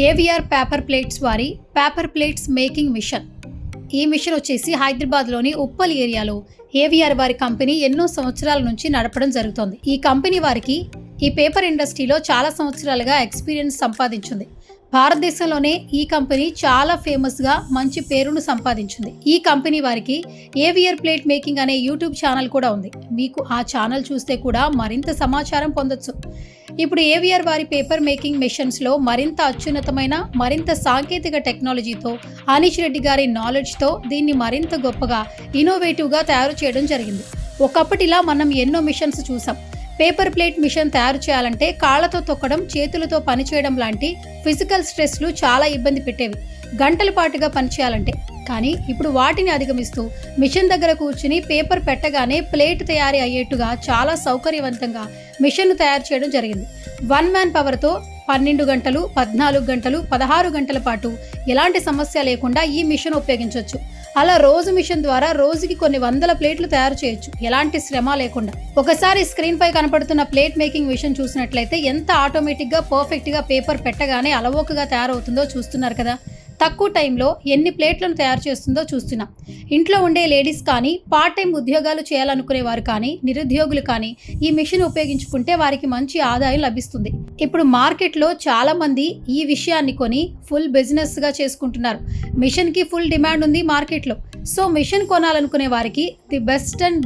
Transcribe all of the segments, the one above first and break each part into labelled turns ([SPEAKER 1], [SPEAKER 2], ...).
[SPEAKER 1] AVR paper plates వారి paper plates making machine. ఈ machine వచ్చేసి హైదరాబాద్లోని ఉప్పల్ ఏరియాలో ఏవిఆర్ వారి కంపెనీ ఎన్నో సంవత్సరాల నుంచి నడపడం జరుగుతోంది. ఈ కంపెనీ వారికి ఈ పేపర్ ఇండస్ట్రీలో చాలా సంవత్సరాలుగా ఎక్స్పీరియన్స్ సంపాదించింది. భారతదేశంలోనే ఈ కంపెనీ చాలా ఫేమస్గా మంచి పేరును సంపాదించింది. ఈ కంపెనీ వారికి ఏవిఆర్ ప్లేట్ మేకింగ్ అనే యూట్యూబ్ ఛానల్ కూడా ఉంది. మీకు ఆ ఛానల్ చూస్తే కూడా మరింత సమాచారం పొందొచ్చు. ఇప్పుడు ఏవిఆర్ వారి పేపర్ మేకింగ్ మెషిన్స్లో మరింత అత్యున్నతమైన మరింత సాంకేతిక టెక్నాలజీతో అనీష్ రెడ్డి గారి నాలెడ్జ్తో దీన్ని మరింత గొప్పగా ఇన్నోవేటివ్గా తయారు చేయడం జరిగింది. ఒకప్పటిలా మనం ఎన్నో మిషన్స్ చూసాం. పేపర్ ప్లేట్ మిషన్ తయారు చేయాలంటే కాళ్లతో తొక్కడం, చేతులతో పనిచేయడం లాంటి ఫిజికల్ స్ట్రెస్లు చాలా ఇబ్బంది పెట్టేవి, గంటల పాటుగా పనిచేయాలంటే. కానీ ఇప్పుడు వాటిని అధిగమిస్తూ మిషన్ దగ్గర కూర్చుని పేపర్ పెట్టగానే ప్లేట్ తయారీ అయ్యేట్టుగా చాలా సౌకర్యవంతంగా మిషన్ను తయారు చేయడం జరిగింది. 1 మ్యాన్ పవర్తో 12 గంటలు, 14 గంటలు, 16 గంటల పాటు ఎలాంటి సమస్య లేకుండా ఈ మిషన్ ఉపయోగించవచ్చు. అలా రోజు మిషన్ ద్వారా రోజుకి కొన్ని వందల ప్లేట్లు తయారు చేయొచ్చు, ఎలాంటి శ్రమ లేకుండా. ఒకసారి స్క్రీన్ పై కనపడుతున్న ప్లేట్ మేకింగ్ మిషన్ చూసినట్లయితే ఎంత ఆటోమేటిక్గా పర్ఫెక్ట్గా పేపర్ పెట్టగానే అలవోకగా తయారవుతుందో చూస్తున్నారు కదా. తక్కువ టైంలో ఎన్ని ప్లేట్లను తయారు చేస్తుందో చూస్తున్నాం. ఇంట్లో ఉండే లేడీస్ కానీ, పార్ట్ టైం ఉద్యోగాలు చేయాలనుకునే వారు కానీ, నిరుద్యోగులు కానీ ఈ మిషన్ ఉపయోగించుకుంటే వారికి మంచి ఆదాయం లభిస్తుంది. ఇప్పుడు మార్కెట్లో చాలా మంది ఈ విషయాన్ని కొని ఫుల్ బిజినెస్గా చేసుకుంటున్నారు. మిషన్కి ఫుల్ డిమాండ్ ఉంది మార్కెట్లో. సో మిషన్ కొనాలనుకునే వారికి ది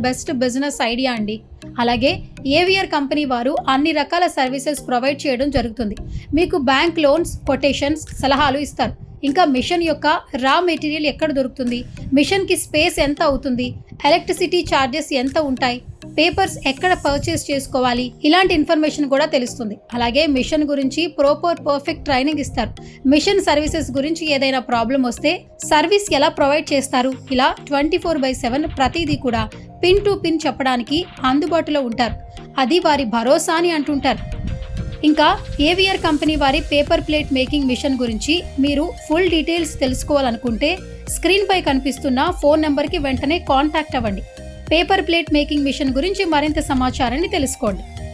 [SPEAKER 1] బెస్ట్ బిజినెస్ ఐడియా అండి. అలాగే ఏవిఆర్ కంపెనీ వారు అన్ని రకాల సర్వీసెస్ ప్రొవైడ్ చేయడం జరుగుతుంది. మీకు బ్యాంక్ లోన్స్, కొటేషన్స్, సలహాలు ఇస్తారు. ఇంకా మిషన్ యొక్క రా మెటీరియల్ ఎక్కడ దొరుకుతుంది, మిషన్కి స్పేస్ ఎంత అవుతుంది, ఎలక్ట్రిసిటీ ఛార్జెస్ ఎంత ఉంటాయి, పేపర్స్ ఎక్కడ పర్చేస్ చేసుకోవాలి, ఇలాంటి ఇన్ఫర్మేషన్ కూడా తెలుస్తుంది. అలాగే మిషన్ గురించి పర్ఫెక్ట్ ట్రైనింగ్ ఇస్తారు. మిషన్ సర్వీసెస్ గురించి ఏదైనా ప్రాబ్లం వస్తే సర్వీస్ ఎలా ప్రొవైడ్ చేస్తారు, ఇలా 24/7 ప్రతిదీ కూడా పిన్ టు పిన్ చెప్పడానికి అందుబాటులో ఉంటారు. అది వారి భరోసా అని అంటుంటారు. ఇంకా ఏవిఆర్ కంపెనీ వారి పేపర్ ప్లేట్ మేకింగ్ మిషన్ గురించి మీరు ఫుల్ డీటెయిల్స్ తెలుసుకోవాలనుకుంటే స్క్రీన్ పై కనిపిస్తున్న ఫోన్ నెంబర్కి వెంటనే కాంటాక్ట్ అవ్వండి. పేపర్ ప్లేట్ మేకింగ్ మిషన్ గురించి మరింత సమాచారాన్ని తెలుసుకోండి.